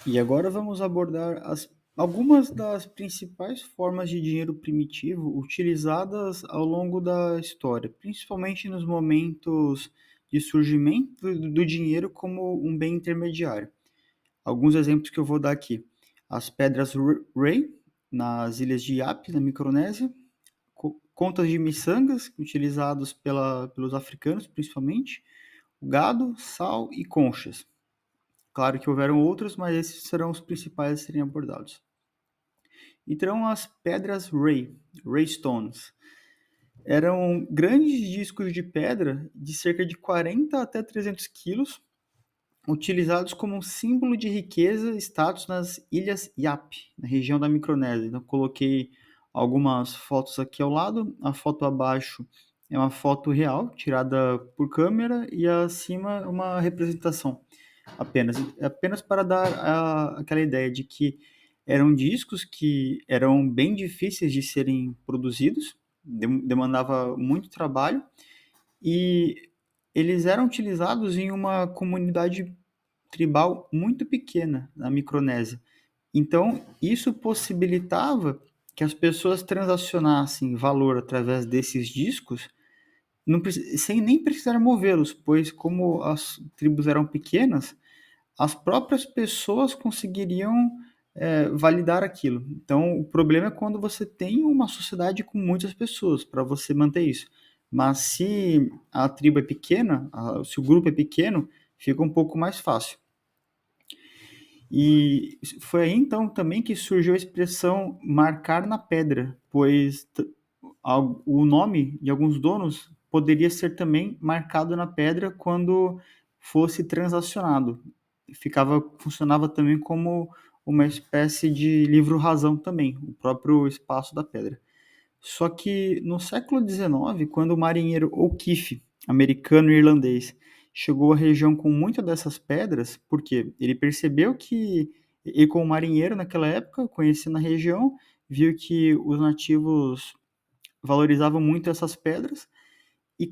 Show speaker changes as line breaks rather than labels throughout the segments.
E agora vamos abordar algumas das principais formas de dinheiro primitivo utilizadas ao longo da história, principalmente nos momentos de surgimento do dinheiro como um bem intermediário. Alguns exemplos que eu vou dar aqui: as pedras Ray, nas ilhas de Iap, na Micronésia, contas de miçangas, utilizados pelos africanos principalmente, o gado, sal e conchas. Claro que houveram outros, mas esses serão os principais a serem abordados. Então, as pedras Ray Stones, eram grandes discos de pedra de cerca de 40 até 300 quilos, utilizados como um símbolo de riqueza e status nas ilhas Yap, na região da Micronésia. Então, coloquei algumas fotos aqui ao lado. A foto abaixo é uma foto real, tirada por câmera, e acima uma representação apenas para dar aquela ideia de que eram discos que eram bem difíceis de serem produzidos, demandava muito trabalho, e eles eram utilizados em uma comunidade tribal muito pequena na Micronésia. Então, isso possibilitava que as pessoas transacionassem valor através desses discos, sem nem precisar movê-los, pois como as tribos eram pequenas, as próprias pessoas conseguiriam validar aquilo. Então, o problema é quando você tem uma sociedade com muitas pessoas para você manter isso. Mas se a tribo é pequena, se o grupo é pequeno, fica um pouco mais fácil. E foi aí então também que surgiu a expressão marcar na pedra, pois o nome de alguns donos poderia ser também marcado na pedra quando fosse transacionado. Funcionava também como uma espécie de livro-razão também, o próprio espaço da pedra. Só que no século XIX, quando o marinheiro O'Keefe, americano e irlandês, chegou à região com muitas dessas pedras, porque ele percebeu que, e como marinheiro naquela época, conhecendo a região, viu que os nativos valorizavam muito essas pedras e,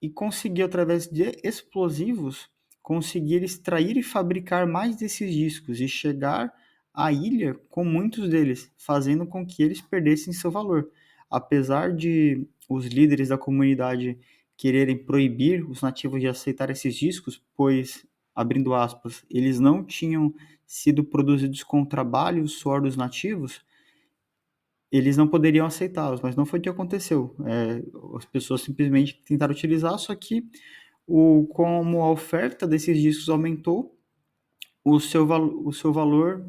e conseguiu, através de explosivos, conseguir extrair e fabricar mais desses discos e chegar à ilha com muitos deles, fazendo com que eles perdessem seu valor. Apesar de os líderes da comunidade quererem proibir os nativos de aceitar esses discos, pois, abrindo aspas, eles não tinham sido produzidos com o trabalho e o suor dos nativos, eles não poderiam aceitá-los, mas não foi o que aconteceu. As pessoas simplesmente tentaram utilizar, só que como a oferta desses discos aumentou, o seu valor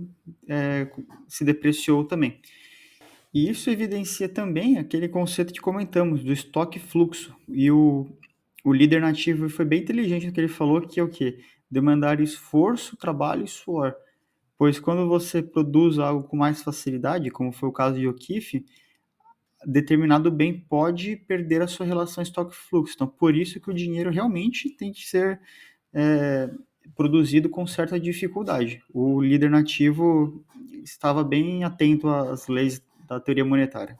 se depreciou também. E isso evidencia também aquele conceito que comentamos, do estoque fluxo. E o líder nativo foi bem inteligente no que ele falou, que é o quê? Demandar esforço, trabalho e suor. Pois quando você produz algo com mais facilidade, como foi o caso de O'Keeffe, determinado bem pode perder a sua relação estoque-fluxo. Então, por isso que o dinheiro realmente tem que ser é, produzido com certa dificuldade. O líder nativo estava bem atento às leis da teoria monetária.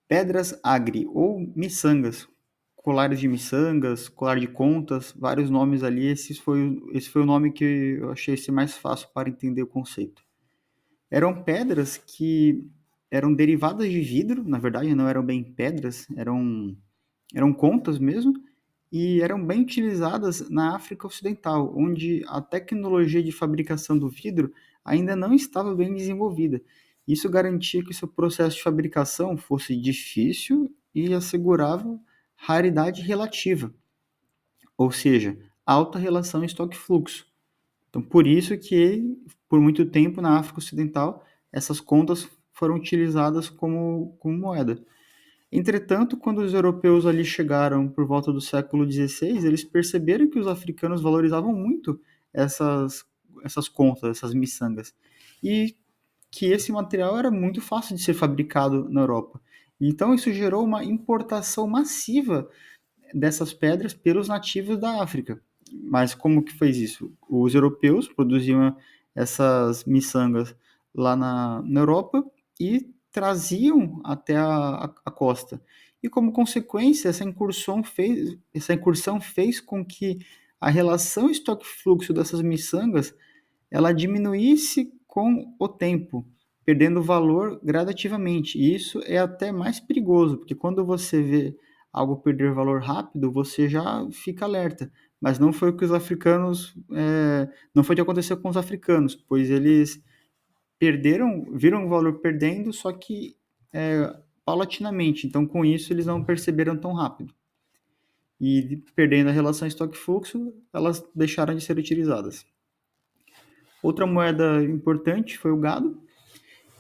Pedras agri ou miçangas, colares de miçangas, colar de contas, vários nomes ali. Esse foi o nome que eu achei ser mais fácil para entender o conceito. Eram pedras que eram derivadas de vidro, na verdade não eram bem pedras, eram contas mesmo, e eram bem utilizadas na África Ocidental, onde a tecnologia de fabricação do vidro ainda não estava bem desenvolvida. Isso garantia que o seu processo de fabricação fosse difícil e assegurava raridade relativa, ou seja, alta relação estoque-fluxo. Então, por isso que, por muito tempo na África Ocidental, essas contas foram utilizadas como moeda. Entretanto, quando os europeus ali chegaram por volta do século XVI, eles perceberam que os africanos valorizavam muito essas, essas contas, essas miçangas, e que esse material era muito fácil de ser fabricado na Europa. Então, isso gerou uma importação massiva dessas pedras pelos nativos da África. Mas como que fez isso? Os europeus produziam essas miçangas lá na Europa e traziam até a costa. E como consequência, essa incursão fez com que a relação estoque-fluxo dessas miçangas ela diminuísse com o tempo, perdendo valor gradativamente. E isso é até mais perigoso, porque quando você vê algo perder valor rápido, você já fica alerta. Mas não foi o que os africanos, não foi o que aconteceu com os africanos, pois eles viram o valor perdendo, só que paulatinamente. Então, com isso, eles não perceberam tão rápido. E perdendo a relação estoque-fluxo, elas deixaram de ser utilizadas. Outra moeda importante foi o gado,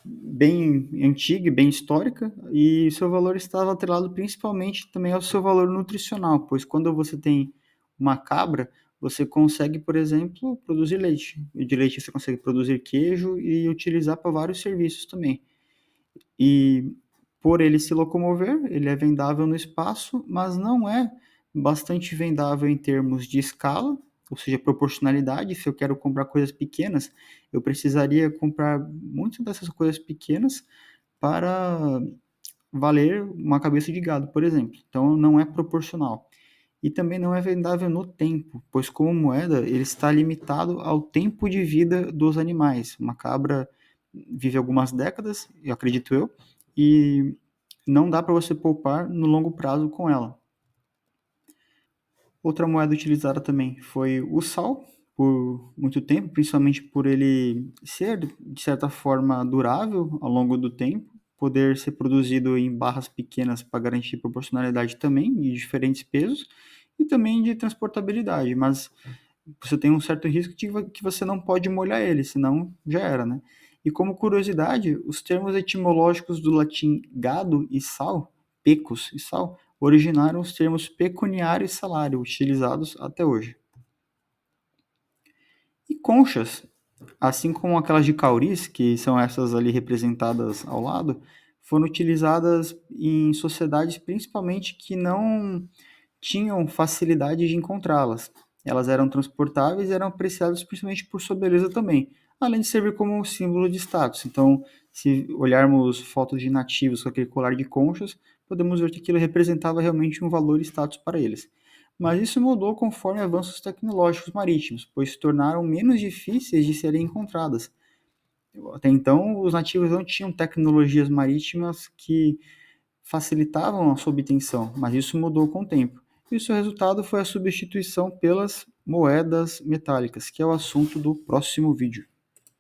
bem antiga e bem histórica, e seu valor estava atrelado principalmente também ao seu valor nutricional, pois quando você tem uma cabra, você consegue, por exemplo, produzir leite. E de leite você consegue produzir queijo e utilizar para vários serviços também. E por ele se locomover, ele é vendável no espaço, mas não é bastante vendável em termos de escala, ou seja, proporcionalidade. Se eu quero comprar coisas pequenas, eu precisaria comprar muitas dessas coisas pequenas para valer uma cabeça de gado, por exemplo. Então não é proporcional. E também não é vendável no tempo, pois como moeda ele está limitado ao tempo de vida dos animais. Uma cabra vive algumas décadas, eu acredito eu, e não dá para você poupar no longo prazo com ela. Outra moeda utilizada também foi o sal, por muito tempo, principalmente por ele ser, de certa forma, durável ao longo do tempo, poder ser produzido em barras pequenas para garantir proporcionalidade também, de diferentes pesos, e também de transportabilidade, mas você tem um certo risco de que você não pode molhar ele, senão já era, né? E como curiosidade, os termos etimológicos do latim gado e sal, pecus e sal, originaram os termos pecuniário e salário, utilizados até hoje. E conchas, assim como aquelas de cauris, que são essas ali representadas ao lado, foram utilizadas em sociedades principalmente que não tinham facilidade de encontrá-las. Elas eram transportáveis e eram apreciadas principalmente por sua beleza também, além de servir como símbolo de status. Então, se olharmos fotos de nativos com aquele colar de conchas, podemos ver que aquilo representava realmente um valor e status para eles. Mas isso mudou conforme avanços tecnológicos marítimos, pois se tornaram menos difíceis de serem encontradas. Até então, os nativos não tinham tecnologias marítimas que facilitavam a sua obtenção, mas isso mudou com o tempo. E o seu resultado foi a substituição pelas moedas metálicas, que é o assunto do próximo vídeo.